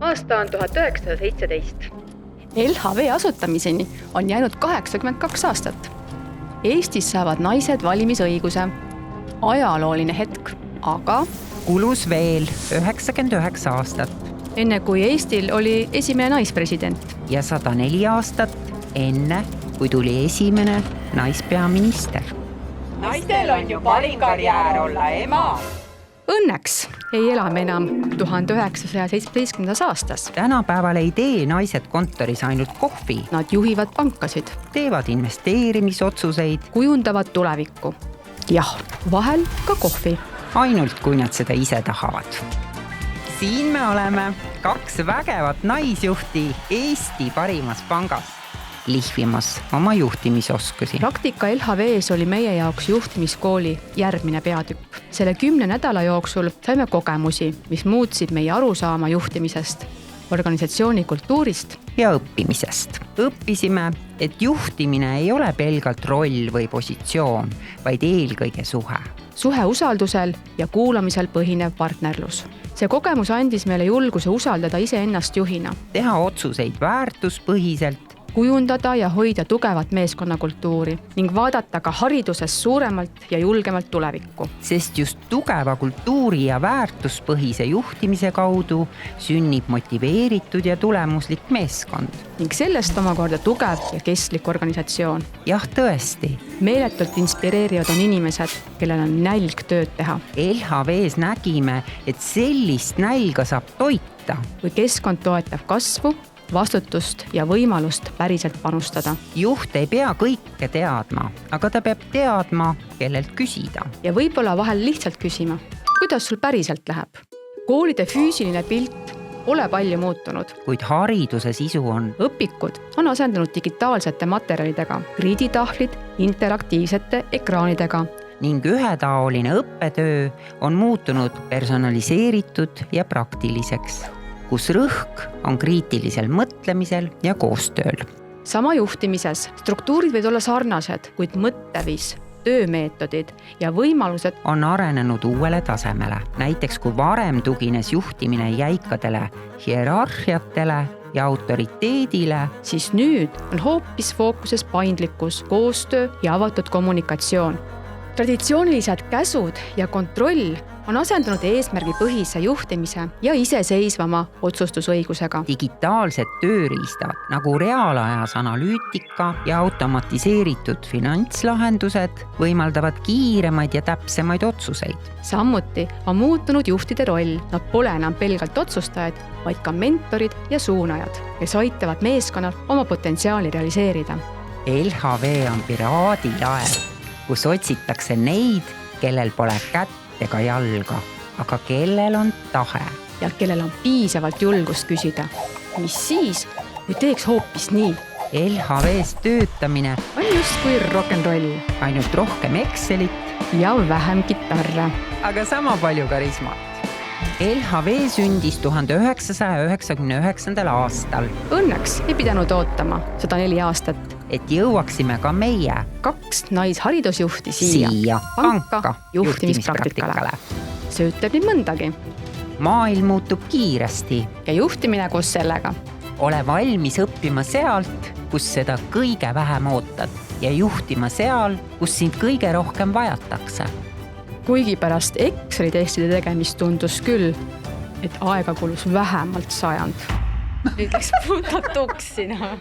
Aasta on 1917. LHV asutamiseni on jäänud 82 aastat. Eestis saavad naised valimisõiguse. Ajalooline hetk, aga kulus veel 99 aastat enne kui Eestil oli esimene naispresident. ja 104 aastat enne, kui tuli esimene naispeaminister. Naistel on ju parim karjäär olla ema. Õnneks ei ela me enam 1917. aastas. Tänapäeval ei tee naised kontoris ainult kohvi. Nad juhivad pankasid, Teevad investeerimisotsuseid, kujundavad tulevikku. Jah, vahel ka kohvi. ainult kui nad seda ise tahavad. Siin me oleme 2 vägevat naisjuhti Eesti parimas pangas, lihvimas oma juhtimisoskusi. Praktika LHV-s oli meie jaoks juhtimiskooli järgmine peatükk. Selle 10 nädala jooksul saime kogemusi, mis muutsid meie arusaama juhtimisest, organisatsiooni kultuurist ja õppimisest. Õppisime, et juhtimine ei ole pelgalt roll või positsioon, vaid eelkõige suhe usaldusel ja kuulamisel põhinev partnerlus. See kogemus andis meile julguse usaldada iseennast juhina, teha otsuseid väärtuspõhiselt, kujundada ja hoida tugevat meeskonnakultuuri ning vaadata ka hariduses suuremalt ja julgemalt tulevikku. sest just tugeva kultuuri ja väärtuspõhise juhtimise kaudu sünnib motiveeritud ja tulemuslik meeskond. Ning sellest omakorda tugev ja kestlik organisatsioon. Jah, tõesti. Meeletult inspireerivad on inimesed, kellel on nälg tööd teha. LHV-s nägime, et sellist nälga saab toita. Kui keskkond toetab kasvu, vastutust ja võimalust päriselt panustada. Juht ei pea kõike teadma, aga ta peab teadma, kellelt küsida. Ja võib-olla vahel lihtsalt küsima, kuidas sul päriselt läheb. Koolide füüsiline pilt pole palju muutunud. Kuid hariduse sisu on. Õpikud on asendunud digitaalsete materjalidega, riiditahvlid interaktiivsete ekraanidega. Ning ühetaoline õppetöö on muutunud personaliseeritud ja praktiliseks, kus rõhk on kriitilisel mõtlemisel ja koostööl. Sama juhtimises struktuurid võid olla sarnased, kuid mõtteviis, töömeetodid ja võimalused on arenenud uuele tasemele. Näiteks kui varem tugines juhtimine jäikadele hierarhiatele ja autoriteedile, siis nüüd on hoopis fookuses paindlikkus, koostöö ja avatud kommunikatsioon. Traditsioonilised käsud ja kontroll on asendunud eesmärgipõhise juhtimise ja iseseisvama otsustusõigusega. Digitaalsed tööriistad nagu reaalajas analüütika ja automatiseeritud finantslahendused võimaldavad kiiremaid ja täpsemaid otsuseid. Samuti on muutunud juhtide roll. Nad pole enam pelgalt otsustajad, vaid ka mentorid ja suunajad, kes aitavad meeskonnal oma potentsiaali realiseerida. LHV on piraadilaev, kus otsitakse neid, kellel pole kätt ega jalga, aga kellel on tahe. Ja kellel on piisavalt julgust küsida, mis siis, kui teeks hoopis nii. LHV-s töötamine on just kui rock'n'roll. Ainult rohkem Excelit ja vähem kitarre. Aga sama palju karismat. LHV sündis 1999. aastal. Õnneks ei pidanud ootama 104 aastat. Et jõuaksime ka meie 2 naisharidusjuhti siia panka juhtimispraktikale. See ütleb nii mõndagi. Maailm muutub kiiresti. Ja juhtimine koos sellega. Ole valmis õppima sealt, kus seda kõige vähem ootad ja juhtima seal, kus sind kõige rohkem vajatakse. Kuigi pärast Exceli testide tegemist tundus küll, et aega kulus vähemalt 100. Nüüd läks puhtalt tuksina.